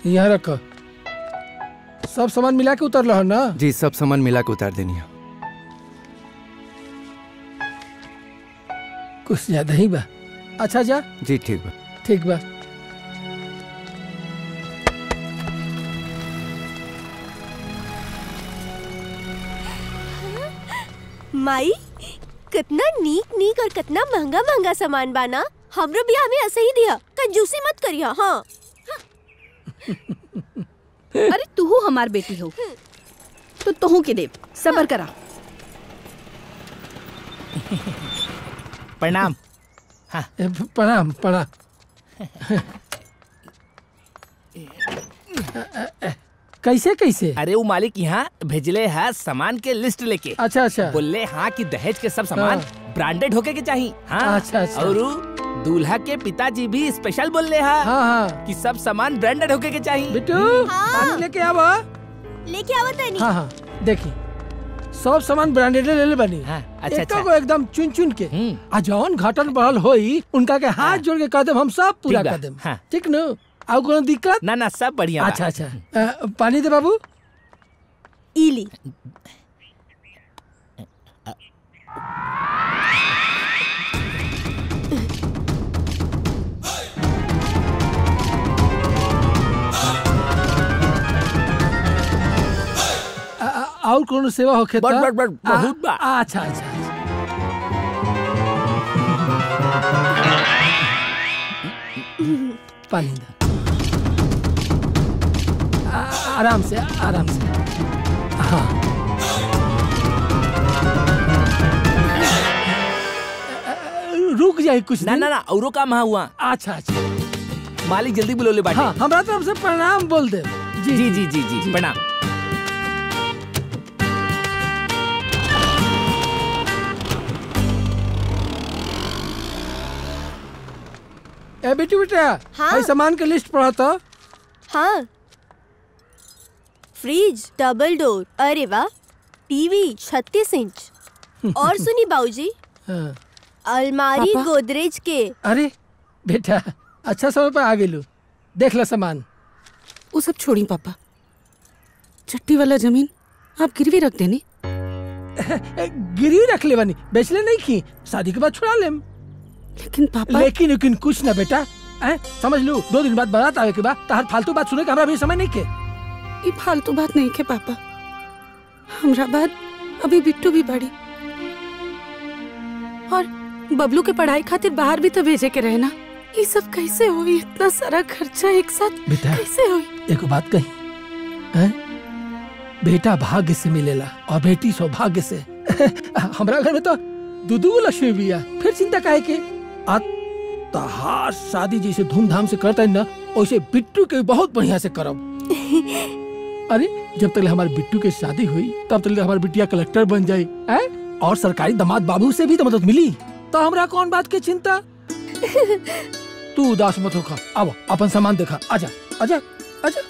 यहाँ रख। सब सामान मिला के उतर रहा ना? जी सब सामान मिला के उतार देनी है। कुछ ज्यादा ही बा। अच्छा जा। जी ठीक बा। ठीक बा। माई कितना नीक नीक और कितना महंगा महंगा सामान बाना। हमरो भी हमें ऐसे ही दिया, कंजूसी मत करिया। हाँ अरे तू हमार बेटी हो तो तुहू के देव सबर करा। प्रणाम। हाँ। प्रणाम प्रणाम। कैसे कैसे? अरे वो मालिक यहाँ भेजले है सामान के लिस्ट लेके। अच्छा अच्छा। बोले हाँ कि दहेज के सब सामान ब्रांडेड होके के चाहिए। हाँ अच्छा अच्छा। और दूल्हा के पिताजी भी स्पेशल बोले हैं। हाँ हाँ कि सब सामान ब्रांडेड होके के चाहिए। बिट्टू पानी लेके आवा। लेके आवा तनी। हाँ हाँ देखी सब सामान ब्रांडेड ले ले बनी। हाँ, अच्छा अच्छा को एकदम चुन चुन के आ जौन घाटन बढ़ल होई उनका के हाथ जोड़ के कह देम हम सब पूरा कर देम। ठीक न? आउ कोनो दिक्कत? ना ना सब बढ़िया। अच्छा अच्छा। पानी दे बाबू। इली। और कोनो सेवा होखे त? बहुत बा। अच्छा अच्छा। पानी दे। आराम से आराम से। हाँ रुक जाए कुछ ना ना ना औरो काम हुआ। अच्छा अच्छा। मालिक जल्दी बुलो ले बाटे। हाँ हमरा तरफ से प्रणाम बोल दे। जी जी जी जी जी प्रणाम। ए बेटी बेटा हाँ? सामान के लिस्ट पढ़ा था। हाँ फ्रिज डबल डोर, अरे वाह, टीवी 36 इंच। और सुनी बाबूजी हाँ। अलमारी गोदरेज के। अरे बेटा अच्छा समय पर आ गेलू। देख लो सामान। वो सब छोड़ी पापा, चट्टी वाला जमीन आप गिरवी रख देनी। गिरवी रख ले बनी, बेचले नहीं की, शादी के बाद छुड़ा लेम। लेकिन पापा लेकिन कुछ ना बेटा, समझ लू 2 दिन बाद बारात आवे के बाद तार फालतू बात सुने के हमरा भी समय नहीं के। ये फालतू बात नहीं के पापा, हमरा बाद अभी बिट्टू भी बड़ी और बबलू के पढ़ाई खातिर बाहर भी तो भेजे के रहे ना। ये सब कैसे हुई? इतना सारा खर्चा एक साथ कैसे हुई? एक बात कही, बेटा भाग्य से मिलेला और बेटी सौभाग्य से। हमरा घर में तो दूधू लक्ष्मी भी है, फिर चिंता काहे के? तहार शादी जैसे धूमधाम से करता है ना, वैसे बिट्टू के बहुत बढ़िया से करब। अरे जब तक हमारे बिट्टू की शादी हुई तब तक हमारी बिटिया कलेक्टर बन जाई और सरकारी दामाद बाबू से भी तो मदद मिली, तो हमरा कौन बात की चिंता? तू उदास मत होखा। अब अपन सामान देखा। आजा आजा आजा।